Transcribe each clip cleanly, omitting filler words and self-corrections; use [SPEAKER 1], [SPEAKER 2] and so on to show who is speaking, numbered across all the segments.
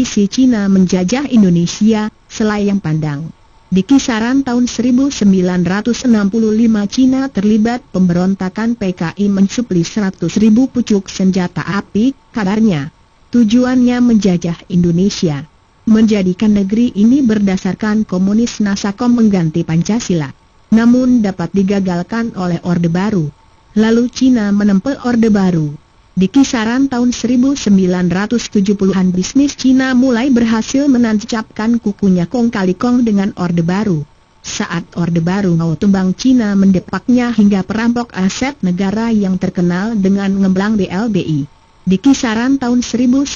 [SPEAKER 1] ambisi Cina menjajah Indonesia, selayang pandang. Di kisaran tahun 1965 Cina terlibat pemberontakan PKI mensupli 100.000 pucuk senjata api, kabarnya. Tujuannya menjajah Indonesia. Menjadikan negeri ini berdasarkan komunis Nasakom mengganti Pancasila. Namun dapat digagalkan oleh Orde Baru. Lalu Cina menempel Orde Baru. Di kisaran tahun 1970-an bisnis Cina mulai berhasil menancapkan kukunya kong kali kong dengan Orde Baru. Saat Orde Baru mau tumbang, Cina mendepaknya hingga perampok aset negara yang terkenal dengan ngeblang BLBI. Di kisaran tahun 1998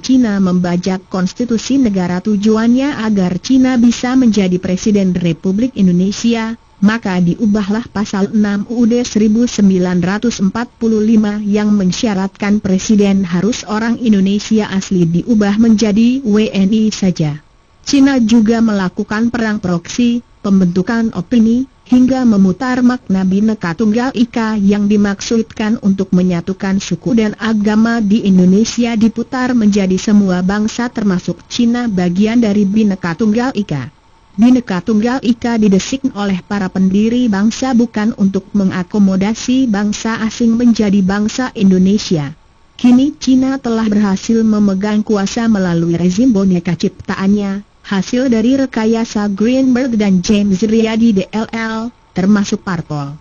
[SPEAKER 1] Cina membajak konstitusi negara, tujuannya agar Cina bisa menjadi Presiden Republik Indonesia. Maka diubahlah pasal 6 UUD 1945 yang mensyaratkan presiden harus orang Indonesia asli, diubah menjadi WNI saja. Cina juga melakukan perang proksi, pembentukan opini, hingga memutar makna Bhinneka Tunggal Ika yang dimaksudkan untuk menyatukan suku dan agama di Indonesia diputar menjadi semua bangsa termasuk Cina bagian dari Bhinneka Tunggal Ika. Bhinneka Tunggal Ika didesik oleh para pendiri bangsa bukan untuk mengakomodasi bangsa asing menjadi bangsa Indonesia. Kini Cina telah berhasil memegang kuasa melalui rezim boneka ciptaannya, hasil dari rekayasa Greenberg dan James Riyadi DLL, termasuk parpol.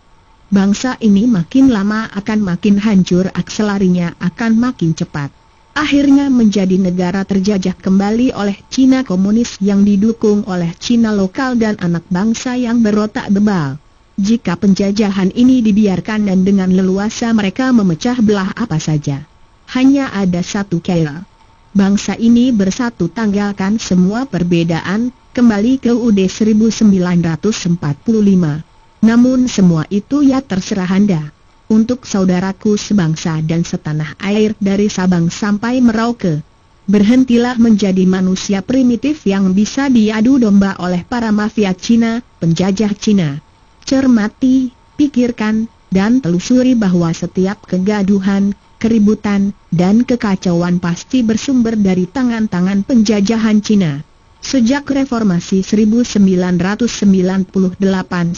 [SPEAKER 1] Bangsa ini makin lama akan makin hancur, akselarinya akan makin cepat. Akhirnya menjadi negara terjajah kembali oleh Cina komunis yang didukung oleh Cina lokal dan anak bangsa yang berotak bebal. Jika penjajahan ini dibiarkan dan dengan leluasa mereka memecah belah apa saja. Hanya ada satu cara. Bangsa ini bersatu, tanggalkan semua perbedaan, kembali ke UUD 1945. Namun semua itu ya terserah Anda. Untuk saudaraku sebangsa dan setanah air dari Sabang sampai Merauke, berhentilah menjadi manusia primitif yang bisa diadu domba oleh para mafia Cina, penjajah Cina. Cermati, pikirkan, dan telusuri bahwa setiap kegaduhan, keributan, dan kekacauan pasti bersumber dari tangan-tangan penjajahan Cina. Sejak reformasi 1998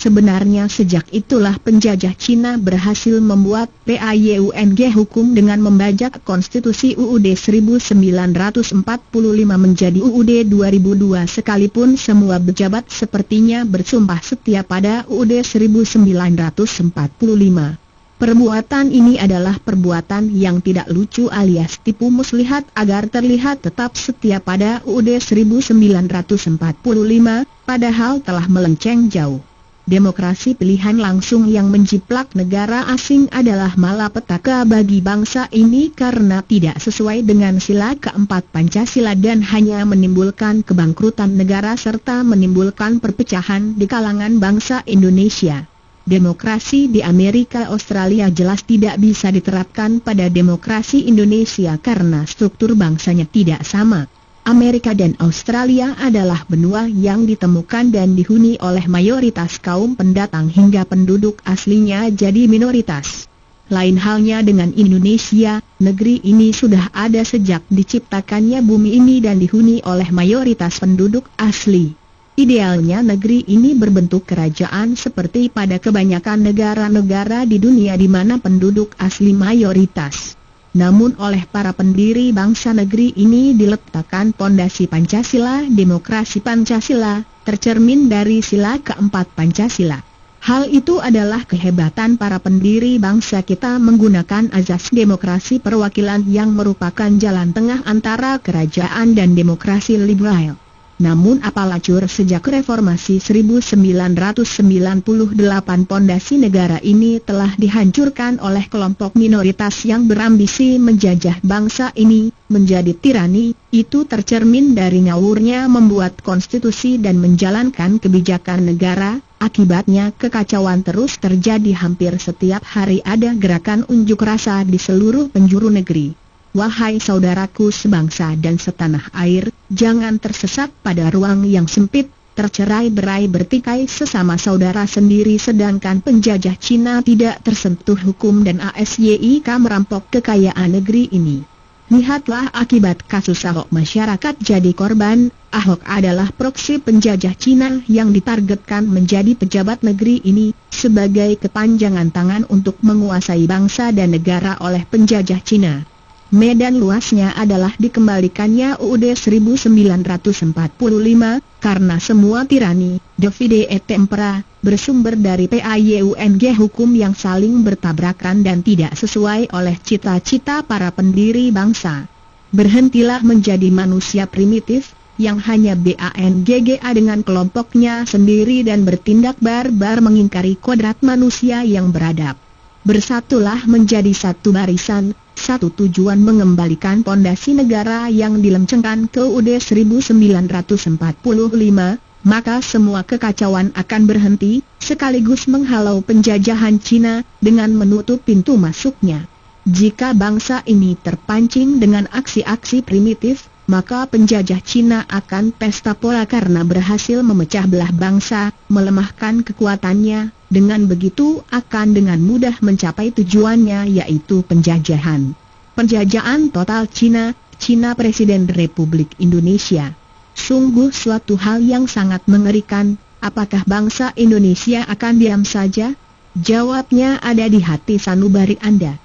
[SPEAKER 1] sebenarnya sejak itulah penjajah Cina berhasil membuat PAYUNG hukum dengan membajak konstitusi UUD 1945 menjadi UUD 2002 sekalipun semua pejabat sepertinya bersumpah setia pada UUD 1945. Perbuatan ini adalah perbuatan yang tidak lucu alias tipu muslihat agar terlihat tetap setia pada UUD 1945, padahal telah melenceng jauh. Demokrasi pilihan langsung yang menjiplak negara asing adalah malapetaka bagi bangsa ini karena tidak sesuai dengan sila keempat Pancasila dan hanya menimbulkan kebangkrutan negara serta menimbulkan perpecahan di kalangan bangsa Indonesia. Demokrasi di Amerika Australia jelas tidak bisa diterapkan pada demokrasi Indonesia karena struktur bangsanya tidak sama. Amerika dan Australia adalah benua yang ditemukan dan dihuni oleh mayoritas kaum pendatang hingga penduduk aslinya jadi minoritas. Lain halnya dengan Indonesia, negeri ini sudah ada sejak diciptakannya bumi ini dan dihuni oleh mayoritas penduduk asli. Idealnya negeri ini berbentuk kerajaan seperti pada kebanyakan negara-negara di dunia di mana penduduk asli mayoritas. Namun oleh para pendiri bangsa negeri ini diletakkan pondasi Pancasila, demokrasi Pancasila, tercermin dari sila keempat Pancasila. Hal itu adalah kehebatan para pendiri bangsa kita menggunakan azas demokrasi perwakilan yang merupakan jalan tengah antara kerajaan dan demokrasi liberal. Namun apalacur sejak reformasi 1998 pondasi negara ini telah dihancurkan oleh kelompok minoritas yang berambisi menjajah bangsa ini, menjadi tirani, itu tercermin dari ngawurnya membuat konstitusi dan menjalankan kebijakan negara. Akibatnya kekacauan terus terjadi, hampir setiap hari ada gerakan unjuk rasa di seluruh penjuru negeri. Wahai saudaraku sebangsa dan setanah air, jangan tersesat pada ruang yang sempit, tercerai-berai bertikai sesama saudara sendiri sedangkan penjajah Cina tidak tersentuh hukum dan ASYIK merampok kekayaan negeri ini. Lihatlah akibat kasus Ahok, masyarakat jadi korban. Ahok adalah proksi penjajah Cina yang ditargetkan menjadi pejabat negeri ini, sebagai kepanjangan tangan untuk menguasai bangsa dan negara oleh penjajah Cina. Medan luasnya adalah dikembalikannya UUD 1945, karena semua tirani, divide et impera, bersumber dari PAYUNG, hukum yang saling bertabrakan dan tidak sesuai oleh cita-cita para pendiri bangsa. Berhentilah menjadi manusia primitif, yang hanya BANGGA dengan kelompoknya sendiri dan bertindak barbar mengingkari kodrat manusia yang beradab. Bersatulah menjadi satu barisan, satu tujuan mengembalikan pondasi negara yang dilencengkan ke UUD 1945, maka semua kekacauan akan berhenti, sekaligus menghalau penjajahan Cina dengan menutup pintu masuknya. Jika bangsa ini terpancing dengan aksi-aksi primitif, maka penjajah Cina akan pesta pora karena berhasil memecah belah bangsa, melemahkan kekuatannya. Dengan begitu akan dengan mudah mencapai tujuannya, yaitu penjajahan. Penjajahan total Cina Presiden Republik Indonesia. Sungguh suatu hal yang sangat mengerikan. Apakah bangsa Indonesia akan diam saja? Jawabnya ada di hati sanubari Anda.